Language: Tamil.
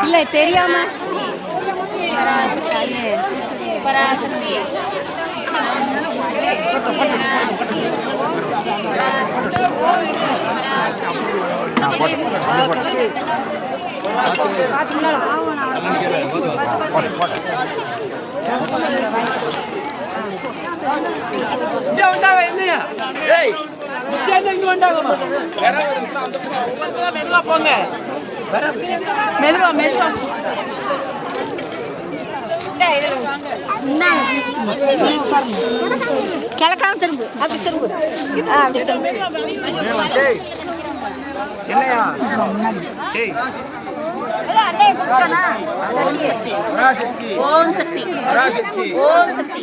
இல்ல தெரியாம பராசக்தி போங்க மெதுவா மெதுவா கிழக்காம திரும்பு அப்படி திரும்பு அப்படி திரும்பு ஓம் சக்தி ஓம் சக்தி ஓம் சக்தி